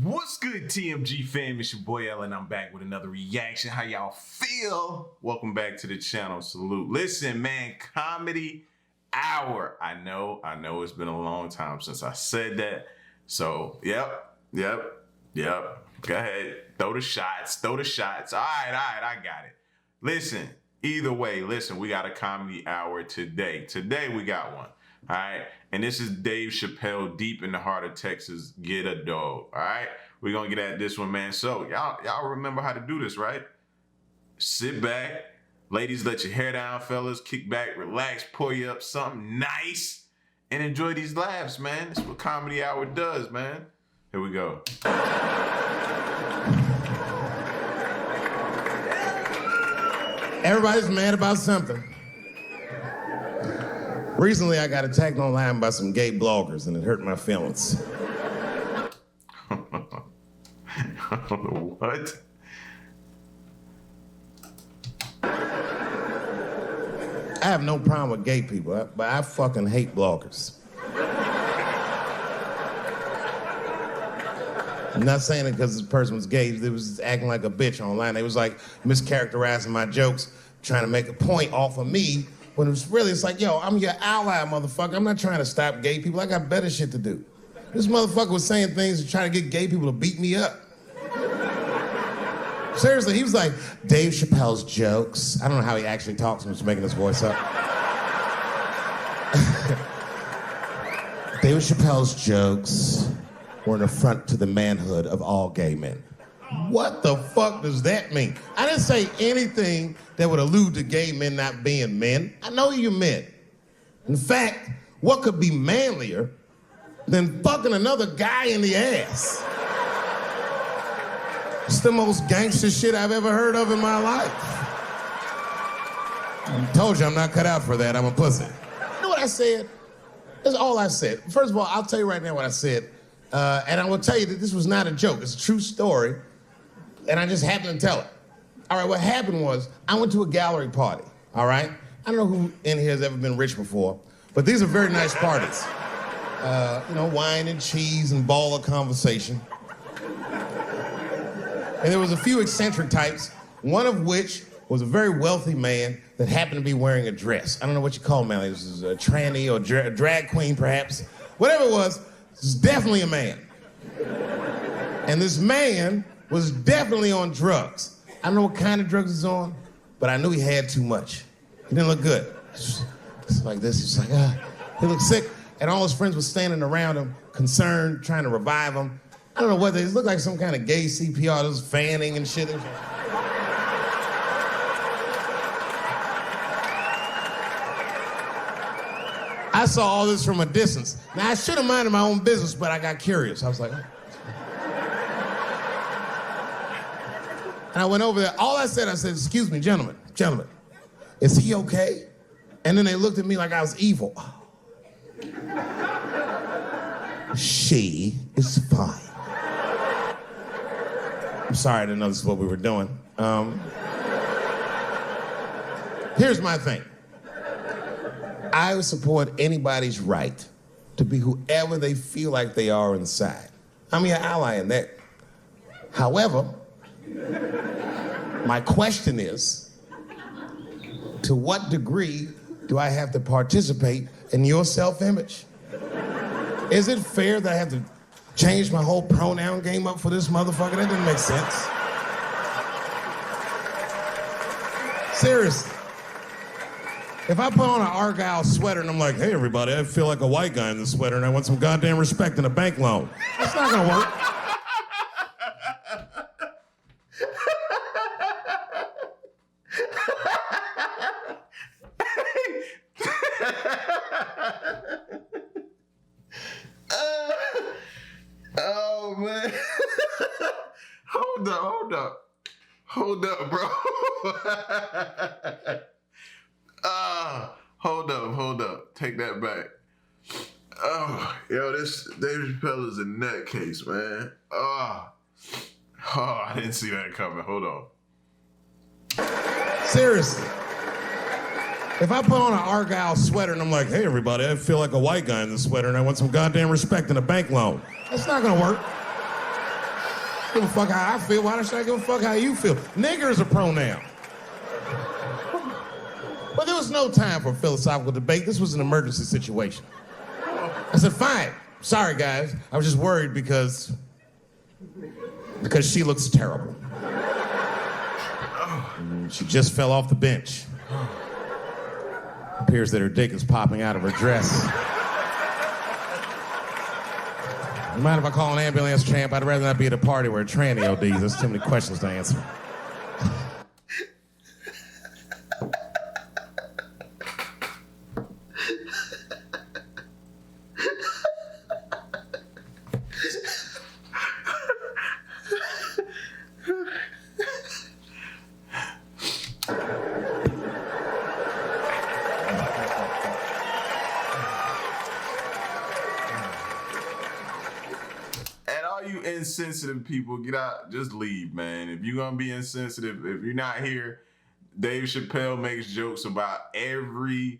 What's good, TMG fam? It's your boy L, and I'm back with another reaction. How y'all feel? Welcome back to the channel. Salute. Listen, man, comedy hour. I know it's been a long time since I said that. So, yep. Go ahead. Throw the shots. All right, I got it. Listen, either way, we got a comedy hour today. Today we got one. All right, and this is Dave Chappelle, deep in the heart of Texas. Get a dog. All right, we're gonna get at this one, man. So y'all remember how to do this, right? Sit back, ladies, let your hair down, fellas. Kick back, relax, pour you up something nice, and enjoy these laughs, man. That's what comedy hour does, man. Here we go. Everybody's mad about something. Recently, I got attacked online by some gay bloggers, and it hurt my feelings. What? I have no problem with gay people, but I fucking hate bloggers. I'm not saying it because this person was gay. They was acting like a bitch online. They was like mischaracterizing my jokes, trying to make a point off of me. When it's like, yo, I'm your ally, motherfucker. I'm not trying to stop gay people. I got better shit to do. This motherfucker was saying things to try to get gay people to beat me up. Seriously, he was like, Dave Chappelle's jokes. I don't know how he actually talks. I'm just making his voice up. Dave Chappelle's jokes were an affront to the manhood of all gay men. What the fuck does that mean? I didn't say anything that would allude to gay men not being men. I know you're men. In fact, what could be manlier than fucking another guy in the ass? It's the most gangster shit I've ever heard of in my life. I told you I'm not cut out for that. I'm a pussy. You know what I said? That's all I said. First of all, I'll tell you right now what I said. And I will tell you that this was not a joke. It's a true story. And I just happened to tell it. All right, what happened was I went to a gallery party, all right? I don't know who in here has ever been rich before, but these are very nice parties. Wine and cheese and ball of conversation. And there was a few eccentric types, one of which was a very wealthy man that happened to be wearing a dress. I don't know what you call man. This is a tranny or a drag queen, perhaps. Whatever it was definitely a man. And this man was definitely on drugs. I don't know what kind of drugs he's on, but I knew he had too much. He didn't look good. It's like this, he's like, he looked sick. And all his friends were standing around him, concerned, trying to revive him. I don't know what they looked like, some kind of gay CPR. There was fanning and shit. I saw all this from a distance. Now, I should have minded my own business, but I got curious. I was like, And I went over there. All I said, excuse me, gentlemen, is he okay? And then they looked at me like I was evil. She is fine. I'm sorry, I didn't know this is what we were doing. Here's my thing. I would support anybody's right to be whoever they feel like they are inside. I'm your ally in that. However, my question is, to what degree do I have to participate in your self-image? Is it fair that I have to change my whole pronoun game up for this motherfucker? That doesn't make sense. Seriously. If I put on an Argyle sweater and I'm like, hey, everybody, I feel like a white guy in this sweater and I want some goddamn respect and a bank loan. That's not gonna work. Oh, man. Hold up, bro. Hold up. Take that back. Oh, yo, this Dave Chappelle is a nutcase, man. I didn't see that coming. Hold on. Seriously. If I put on an Argyle sweater and I'm like, hey, everybody, I feel like a white guy in this sweater and I want some goddamn respect and a bank loan. That's not gonna work. Give a fuck how I feel. Why should I give a fuck how you feel? Nigger is a pronoun. But there was no time for philosophical debate. This was an emergency situation. I said, fine. Sorry, guys. I was just worried because she looks terrible. She just fell off the bench. Appears that her dick is popping out of her dress. You mind if I call an ambulance, champ? I'd rather not be at a party where a tranny ODs. There's too many questions to answer. You insensitive people, get out, just leave, man. If you're gonna be insensitive, if you're not here, Dave Chappelle makes jokes about everybody.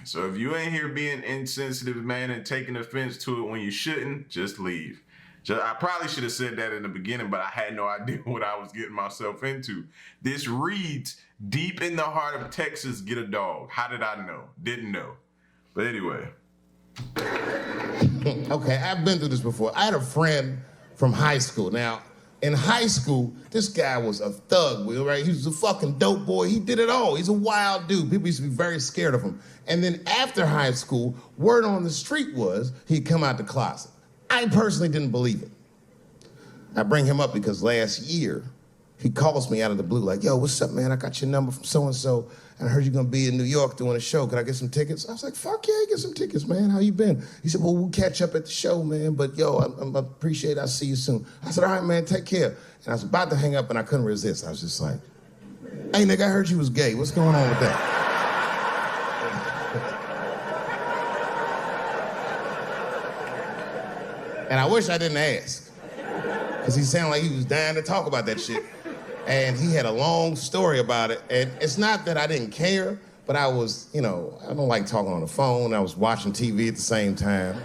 So if you ain't here being insensitive, man, and taking offense to it when you shouldn't, just leave. I probably should have said that in the beginning, but I had no idea what I was getting myself into. This reads, deep in the heart of Texas, get a dog. How did I know? Didn't know. But anyway. Okay, I've been through this before. I had a friend from high school. Now, in high school, this guy was a thug, Will, right? He was a fucking dope boy. He did it all. He's a wild dude. People used to be very scared of him. And then after high school, word on the street was he'd come out the closet. I personally didn't believe it. I bring him up because last year, he calls me out of the blue like, yo, what's up, man? I got your number from so-and-so, and I heard you're gonna be in New York doing a show. Could I get some tickets? I was like, fuck yeah, get some tickets, man. How you been? He said, well, we'll catch up at the show, man, but yo, I appreciate it. I'll see you soon. I said, all right, man, take care. And I was about to hang up, and I couldn't resist. I was just like, hey, nigga, I heard you was gay. What's going on with that? And I wish I didn't ask, because he sounded like he was dying to talk about that shit. And he had a long story about it. And it's not that I didn't care, but I was, I don't like talking on the phone. I was watching TV at the same time.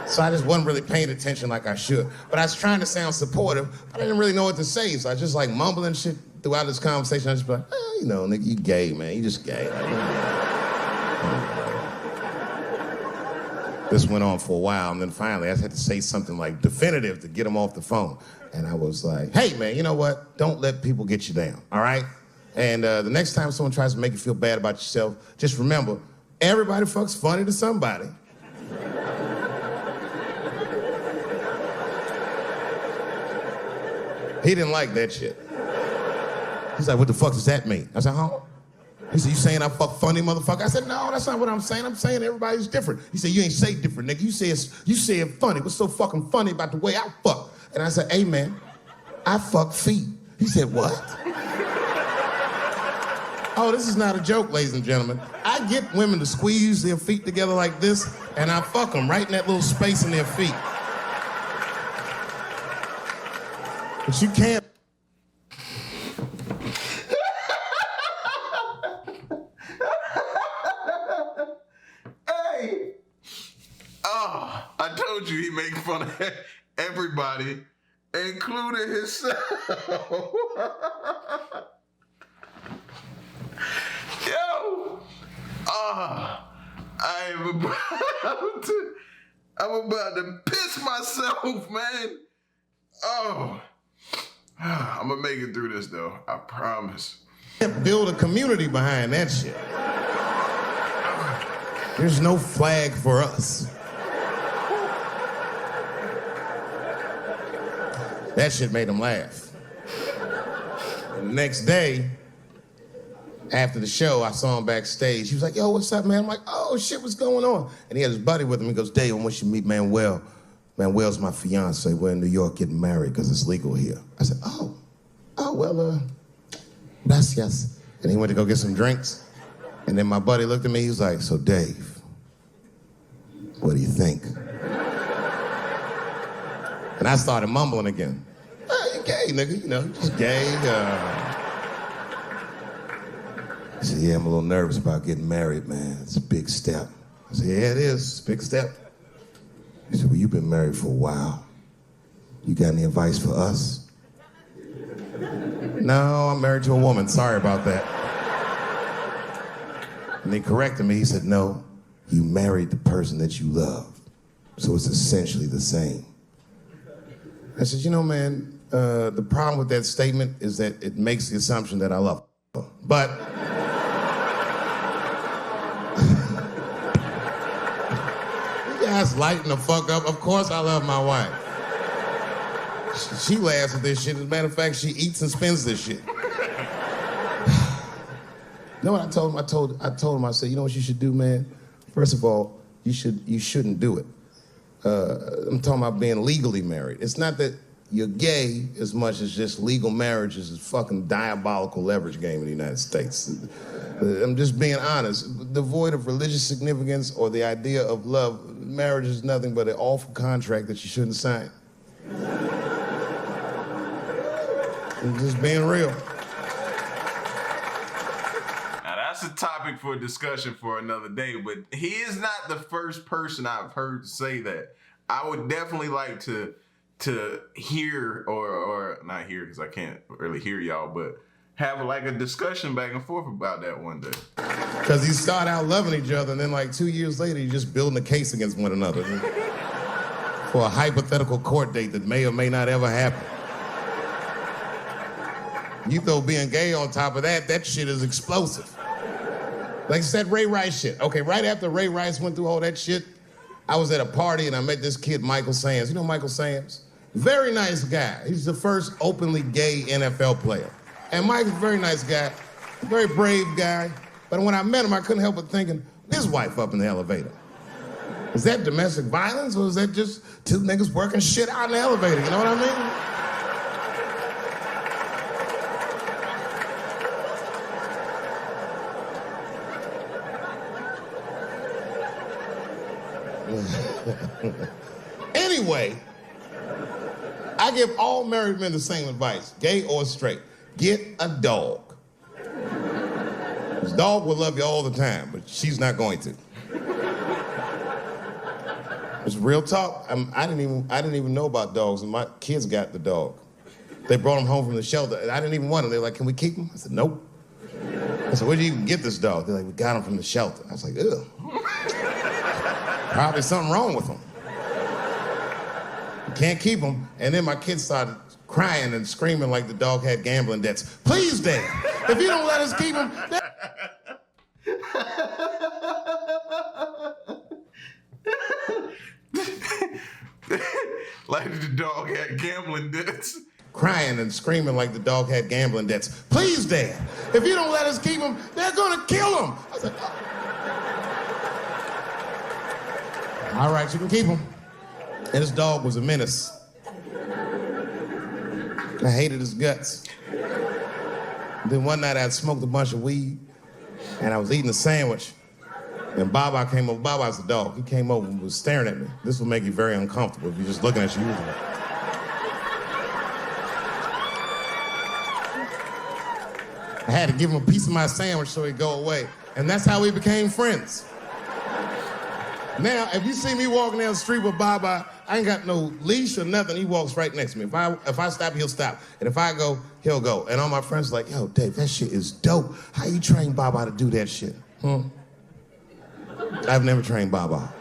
So I just wasn't really paying attention like I should. But I was trying to sound supportive, but I didn't really know what to say. So I was just like mumbling shit throughout this conversation. I just be like, nigga, you gay, man. You just gay. This went on for a while, and then finally I had to say something like definitive to get him off the phone. And I was like, hey, man, you know what? Don't let people get you down, all right? And the next time someone tries to make you feel bad about yourself, just remember, everybody fucks funny to somebody. He didn't like that shit. He's like, what the fuck does that mean? I said, huh? He said, you saying I fuck funny, motherfucker? I said, no, that's not what I'm saying. I'm saying everybody's different. He said, you ain't say different, nigga. You say it funny. What's so fucking funny about the way I fuck? And I said, hey, man, I fuck feet. He said, what? Oh, this is not a joke, ladies and gentlemen. I get women to squeeze their feet together like this, and I fuck them right in that little space in their feet. But you can't. Hey! Oh, I told you he make fun of everybody, including himself. Yo! I'm about to piss myself, man. Oh. I'm gonna make it through this, though. I promise. Build a community behind that shit. There's no flag for us. That shit made him laugh. And the next day, after the show, I saw him backstage. He was like, yo, what's up, man? I'm like, oh, shit, what's going on? And he had his buddy with him. He goes, Dave, I want you to meet Manuel. Manuel's my fiance. We're in New York getting married because it's legal here. I said, well, gracias. And he went to go get some drinks. And then my buddy looked at me. He was like, so, Dave, what do you think? And I started mumbling again. You gay, nigga, just gay. He said, yeah, I'm a little nervous about getting married, man. It's a big step. I said, yeah, it is. It's a big step. He said, well, you've been married for a while. You got any advice for us? No, I'm married to a woman. Sorry about that. And they corrected me. He said, no, you married the person that you love. So it's essentially the same. I said, you know, man, the problem with that statement is that it makes the assumption that I love her. But you guys lighten the fuck up. Of course I love my wife. She laughs at this shit. As a matter of fact, she eats and spends this shit. You know what I told him? I told him, I said, you know what you should do, man? First of all, you shouldn't do it. I'm talking about being legally married. It's not that you're gay as much as just legal marriage is a fucking diabolical leverage game in the United States. I'm just being honest. Devoid of religious significance or the idea of love, marriage is nothing but an awful contract that you shouldn't sign. I'm just being real. That's a topic for discussion for another day, but he is not the first person I've heard say that. I would definitely like to hear, or not hear because I can't really hear y'all, but have like a discussion back and forth about that one day. Because you start out loving each other, and then like 2 years later, you're just building a case against one another for a hypothetical court date that may or may not ever happen. You throw being gay on top of that, that shit is explosive. Like I said, Ray Rice shit. Okay, right after Ray Rice went through all that shit, I was at a party and I met this kid, Michael Sams. You know Michael Sams? Very nice guy. He's the first openly gay NFL player. And Mike's a very nice guy, a very brave guy. But when I met him, I couldn't help but thinking, his wife up in the elevator. Is that domestic violence or is that just two niggas working shit out in the elevator? You know what I mean? Anyway, I give all married men the same advice, gay or straight. Get a dog. This dog will love you all the time, but she's not going to. It's real talk. I didn't even know about dogs, and my kids got the dog. They brought him home from the shelter, and I didn't even want him. They're like, "Can we keep him?" I said, "Nope." I said, "Where'd you even get this dog?" They're like, "We got him from the shelter." I was like, "Ugh." Probably something wrong with him. You can't keep him. And then my kids started crying and screaming like the dog had gambling debts. Please, Dad, if you don't let us keep him... Like the dog had gambling debts. Crying and screaming like the dog had gambling debts. Please, Dad, if you don't let us keep him, they're gonna kill him. I was like, oh. All right, you can keep him. And his dog was a menace. I hated his guts. Then one night I had smoked a bunch of weed, and I was eating a sandwich, and Baba came over. Baba's the dog. He came over and was staring at me. This will make you very uncomfortable if you're just looking at you. I had to give him a piece of my sandwich so he'd go away, and that's how we became friends. Now, if you see me walking down the street with Baba, I ain't got no leash or nothing. He walks right next to me. If I stop, he'll stop. And if I go, he'll go. And all my friends are like, yo, Dave, that shit is dope. How you train Baba to do that shit? I've never trained Baba.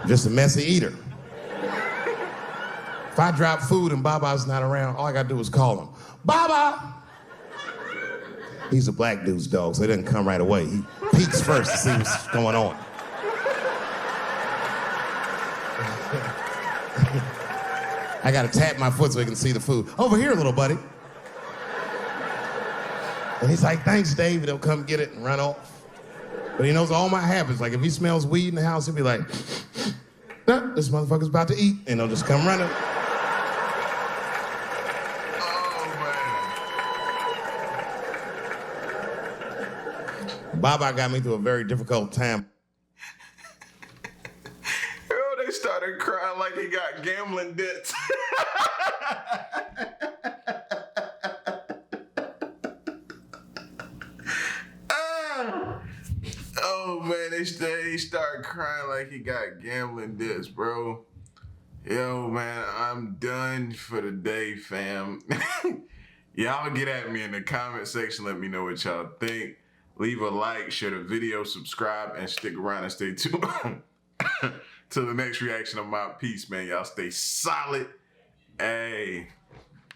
Just a messy eater. If I drop food and Baba's not around, all I gotta do is call him. Baba! He's a black dude's dog, so he doesn't come right away. He peeks first to see what's going on. I gotta tap my foot so he can see the food. Over here, little buddy. And he's like, thanks, Dave. He'll come get it and run off. But he knows all my habits. Like if he smells weed in the house, he'll be like, nah, this motherfucker's about to eat. And he'll just come running. Oh, man. Baba got me through a very difficult time. They started crying like he got gambling debts. Oh man, they started crying like he got gambling debts, bro. Yo, man, I'm done for the day, fam. Y'all get at me in the comment section. Let me know what y'all think. Leave a like, share the video, subscribe, and stick around and stay tuned till the next reaction of my piece, man. Y'all stay solid. Hey.